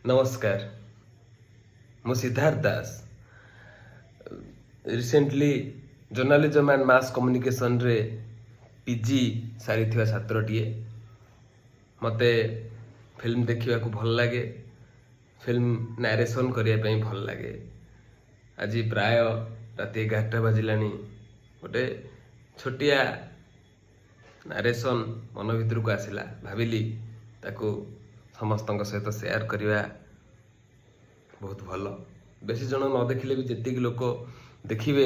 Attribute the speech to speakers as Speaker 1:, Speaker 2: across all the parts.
Speaker 1: नमस्कार मु Siddharth Das recently journalism and mass communication रे पीजी सारी छात्रटीए मते फिल्म देखा भल लगे फिल्म नारेसन करने भल लगे आज प्राय राति 11टा बाजिला गोटे छोटिया नारेसन मन भर को आसला भाविली ताकू समस्त सहित सेयार करवा बहुत भल बेसी जन न देखिले भी जेतिक लोक देखिए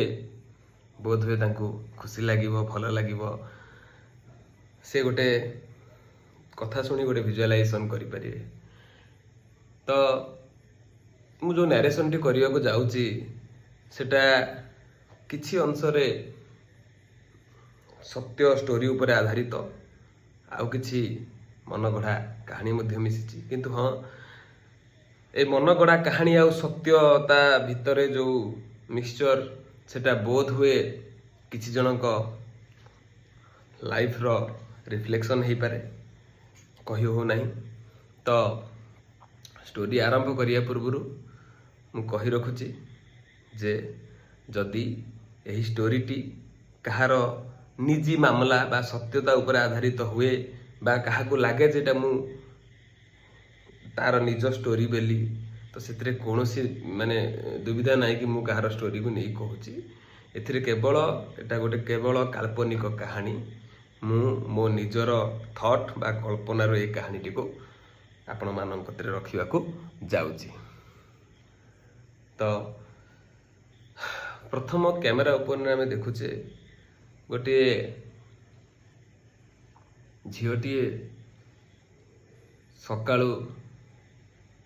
Speaker 1: बोध हुए तांको खुशी लगे भल लगे से गोटे कथा शुणी गोटे विजुअलाइजेशन करें तो मु जो नारेसन टी करने को जाऊँगी सेटा किछि अंशरे सत्य स्टोरी उपर आधारित आउ किछि मनगढ़ा कहानी मध्य मिशिछि किंतु हाँ ए मनगढ़ा कहानी आउ सत्यता भितरे जो मिक्सचर सेटा बोध हुए किछि जनक लाइफ रो रिफ्लेक्शन हो पारे कही हो नहीं तो स्टोरी आरंभ करिया पूर्व मु कही रखुछि जे जदि यही स्टोरीटी कहार निजी मामला बा सत्यता उपर आधारित हुए बा कहा लगे जेटा मु तार निज स्टोरी बेली तो से कौन माने दुविधा ना कि मु कहार स्टोरी को नहीं कहूँ एथिरे केवल एटा गोटे केवल काल्पनिक कहानी मु मो निजर थॉट बा कल्पनार ये कहानीटी को आपण मानक रखा जाऊँगी तो प्रथम कैमेरा ऊपर आम देखुचे गोटे झीटीए सकाळू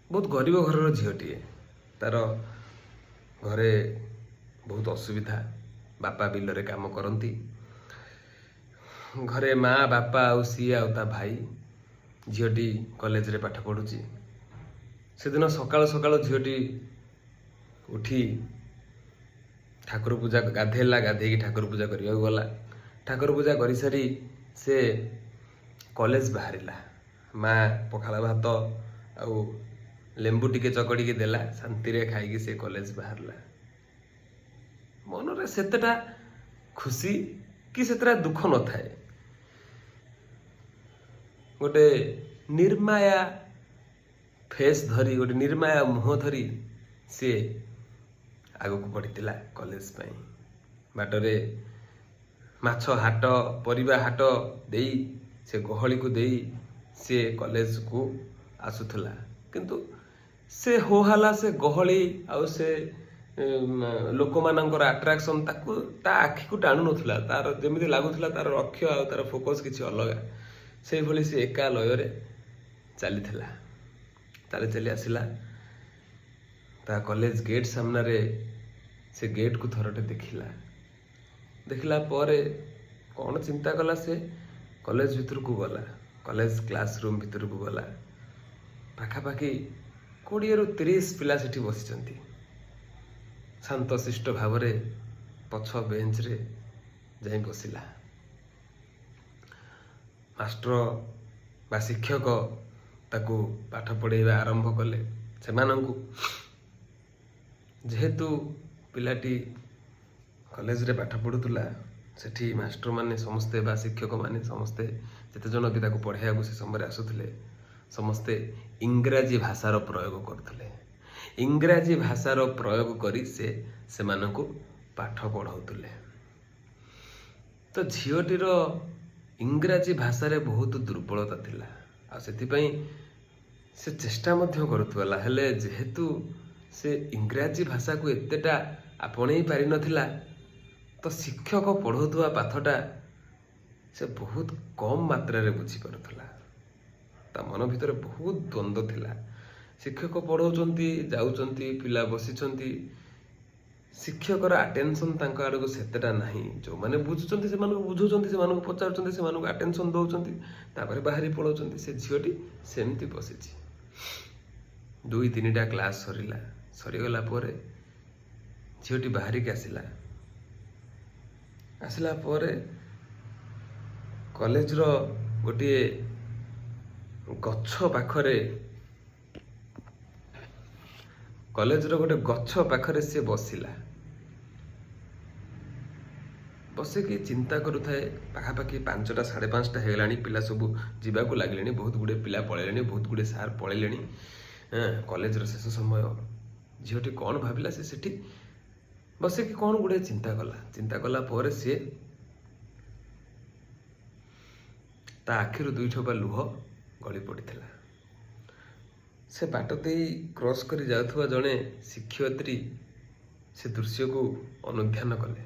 Speaker 1: बहुत गरीब घर झीटीए तार घरे बहुत असुविधा बापा बिलरे काम करती घरे माँ बापा आउ सी आउ ता भाई झीटी कॉलेज रे पाठ पढ़ुची से दिन सकाळ सकाळ झीटी उठी ठाकुर पूजा गाधेला गाधेकी ठाकुर पूजा करने गला ठाकुर पूजा कर सारी से कॉलेज बाहरिला माँ पखाला भात आउ लेंबू टिके चकड़ी देला शांति रे खाई से कॉलेज बाहरला मन रे सेतेटा खुशी कि सेतेटा दुख न थाए गोटे निर्माया फेस धरी गोटे निर्माया मुह धरी सी आग को पड़ता कॉलेज बाटरे माछ हाट परिबा हाट दे से गहली को दे सी कॉलेज को आसुथला किंतु से होहाला से गहली आउ से लोक मानकर अट्राक्शन ताकू ता आखि को टाणु नथुला तार जेमिति लागुथला तार लक्ष्य आ तार फोकस किछि अलगा से भली से एका लय चली चली आसिला ता कॉलेज गेट सामना रे से गेट को थरटे देखिला पर कौन चिंता कला से कॉलेज भीतर को गला कॉलेज क्लासरूम भीतर को गला पाखापाखि 20 ରୁ 30 पिला सेठी बसिचंती शांत शिष्ट भाव रे पछ बेंच रे जाई बसिला मास्टर बा शिक्षक ताकू पाठ पढ़ेवा आरंभ कले सेमानंकु जेहेतु पिलाटी कॉलेज रे पाठ पढ़ुला सेठी मास्टर माने समस्ते बा शिक्षक माने समस्ते जेते जन भी ताकू पढ़ाइबा से समय आसुथिले समस्ते इंग्राजी भाषार प्रयोग करथिले इंग्राजी भाषार प्रयोग करी से मानकु पाठ पढ़ाउथिले तो झीटीर इंग्राजी भाषा रे बहुत दुर्बलता थिला आ सेति पई से चेष्टा मध्य करुथला हेले जेहेतु से इंग्राजी भाषा को एतेटा आपणई पारि नथिला तो शिक्षक पढ़ौथुवा पाठटा से बहुत कम मात्रा रे बुझी पारुथला ता मन भितर बहुत द्वंद्व थिला शिक्षक पढ़ौचंती जाउचंती पिला बसिचंती शिक्षकर अटेंशन तांको आडको सेतेटा नाही जो माने बुझुचंती से मानको बुझुचंती से मानको पचारुचंती से मानको अटेंशन दउचंती तापर बाहरी पळौचंती से झियोटी सेमती बसिची 2-3टा क्लास सरीगला पर झीटी बाहरी के आसला पर कॉलेज रो गोटे गछ पाखरे କଲେଜର ଗୋଟେ ଗଛ ପାଖରେ ସେ ବସିଲା। ବସିକି ଚିନ୍ତା କରୁଥାଏ। ପାଖାପାଖି 5ଟା 5:30 ହେଇଗଲାଣି। ପିଲା ସବୁ ଯିବାକୁ ଲାଗିଲେଣି। ବହୁତ ଗୁଡ଼ିଏ ପିଲା ପଳେଇଲେଣି, ବହୁତ ଗୁଡ଼ିଏ ସାର୍ ପଳେଇଲେଣି। କଲେଜର ଶେଷ ସମୟ। ଝିଅଟି କ'ଣ ଭାବିଲା, ସେ ସେଠି ବସିକି କ'ଣ ଗୁଡ଼ିଏ ଚିନ୍ତା କଲା ପରେ ସିଏ ତା ଆଖିରୁ 2 ଠୋପା ଲୁହ ଗଳି ପଡ଼ିଥିଲା। ସେ ବାଟ ଦେଇ କ୍ରସ୍ କରି ଯାଉଥିବା ଜଣେ ଶିକ୍ଷୟିତ୍ରୀ ସେ ଦୃଶ୍ୟକୁ ଅନୁଧ୍ୟାନ କଲେ,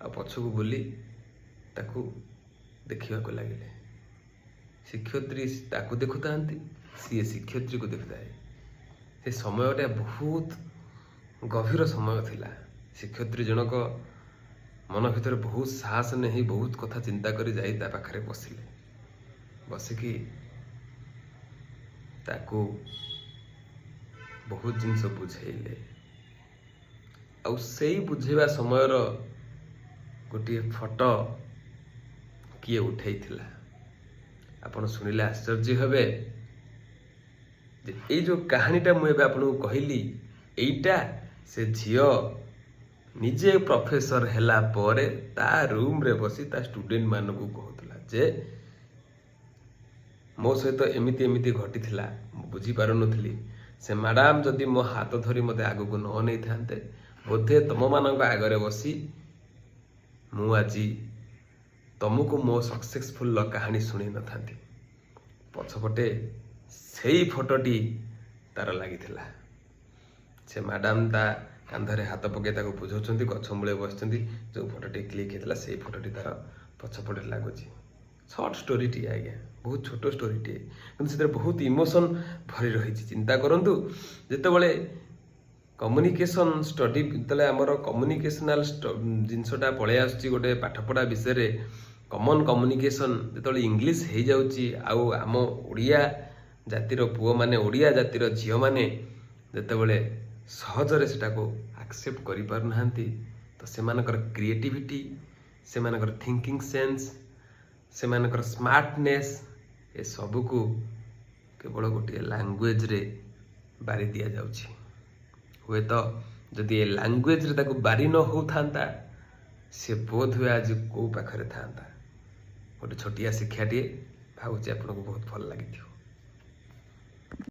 Speaker 1: ଆଉ ପଛକୁ ବୁଲି ତାକୁ ଦେଖିବାକୁ ଲାଗିଲେ। ଶିକ୍ଷୟିତ୍ରୀ ତାକୁ ଦେଖୁଥାନ୍ତି, ସିଏ ଶିକ୍ଷୟିତ୍ରୀକୁ ଦେଖୁଥାଏ। ସେ ସମୟଟା ବହୁତ ଗଭୀର ସମୟ ଥିଲା। ଶିକ୍ଷୟିତ୍ରୀ ଜଣକ ମନ ଭିତରେ ବହୁତ ସାହସ ନେଇ ବହୁତ କଥା ଚିନ୍ତା କରି ଯାଇ ତା ପାଖରେ ବସିଲେ। ବସିକି ତାକୁ ବହୁତ ଜିନିଷ ବୁଝେଇଲେ। ଆଉ ସେଇ ବୁଝେଇବା ସମୟର ଗୋଟିଏ ଫଟୋ କିଏ ଉଠେଇଥିଲା, ଆପଣ ଶୁଣିଲେ ଆଶ୍ଚର୍ଯ୍ୟ ହେବେ ଯେ ଏଇ ଯେଉଁ କାହାଣୀଟା ମୁଁ ଏବେ ଆପଣଙ୍କୁ କହିଲି, ଏଇଟା ସେ ଝିଅ ନିଜେ ପ୍ରଫେସର ହେଲା ପରେ ତା ରୁମ୍ରେ ବସି ତା ଷ୍ଟୁଡେଣ୍ଟ ମାନଙ୍କୁ କହୁଥିଲା ଯେ ମୋ ସହିତ ଏମିତି ଘଟିଥିଲା, ମୁଁ ବୁଝିପାରୁନଥିଲି। ସେ ମ୍ୟାଡ଼ାମ୍ ଯଦି ମୋ ହାତ ଧରି ମୋତେ ଆଗକୁ ନ ନେଇଥାନ୍ତେ, ବୋଧେ ତମମାନଙ୍କ ଆଗରେ ବସି ମୁଁ ଆଜି ତମକୁ ମୋ ସକ୍ସେସଫୁଲ୍ର କାହାଣୀ ଶୁଣେଇ ନଥାନ୍ତି। ପଛପଟେ ସେଇ ଫଟୋଟି ତାର ଲାଗିଥିଲା। ସେ ମ୍ୟାଡ଼ାମ୍ ତା କାନ୍ଧରେ ହାତ ପକାଇ ତାକୁ ବୁଝାଉଛନ୍ତି, ଗଛ ମୂଳେ ବସିଛନ୍ତି। ଯେଉଁ ଫଟୋଟି କ୍ଲିକ୍ ହେଇଥିଲା ସେଇ ଫଟୋଟି ତାର ପଛପଟେ ଲାଗୁଛି। ସର୍ଟ ଷ୍ଟୋରିଟିଏ ଆଜ୍ଞା, ବହୁତ ଛୋଟ ଷ୍ଟୋରିଟିଏ, କିନ୍ତୁ ସେଥିରେ ବହୁତ ଇମୋସନ୍ ଭରି ରହିଛି। ଚିନ୍ତା କରନ୍ତୁ, ଯେତେବେଳେ କମ୍ୟୁନିକେସନ୍ ଷ୍ଟଡି, ଯେତେବେଳେ ଆମର କମ୍ୟୁନିକେସନାଲ ଜିନିଷଟା ପଳେଇ ଆସୁଛି ଗୋଟେ ପାଠପଢ଼ା ବିଷୟରେ, କମନ୍ କମ୍ୟୁନିକେସନ୍ ଯେତେବେଳେ ଇଂଲିଶ ହେଇଯାଉଛି, ଆଉ ଆମ ଓଡ଼ିଆ ଜାତିର ପୁଅମାନେ, ଓଡ଼ିଆ ଜାତିର ଝିଅମାନେ ଯେତେବେଳେ ସହଜରେ ସେଟାକୁ ଆକ୍ସେପ୍ଟ କରିପାରୁନାହାନ୍ତି, ତ ସେମାନଙ୍କର କ୍ରିଏଟିଭିଟି, ସେମାନଙ୍କର ଥିଙ୍କିଂ ସେନ୍ସ, ସେମାନଙ୍କର ସ୍ମାର୍ଟନେସ୍, ଏସବୁକୁ କେବଳ ଗୋଟିଏ ଲାଙ୍ଗୁଏଜ୍ରେ ବାରି ଦିଆଯାଉଛି। ହୁଏତ ଯଦି ଏ ଲାଙ୍ଗୁଏଜ୍ରେ ତାକୁ ବାରି ନ ହେଉଥାନ୍ତା, ସେ ବୋଧ ହୁଏ ଆଜି କେଉଁ ପାଖରେ ଥାନ୍ତା। ଗୋଟେ ଛୋଟିଆ ଶିକ୍ଷାଟିଏ, ଭାବୁଛି ଆପଣଙ୍କୁ ବହୁତ ଭଲ ଲାଗିଥିବ।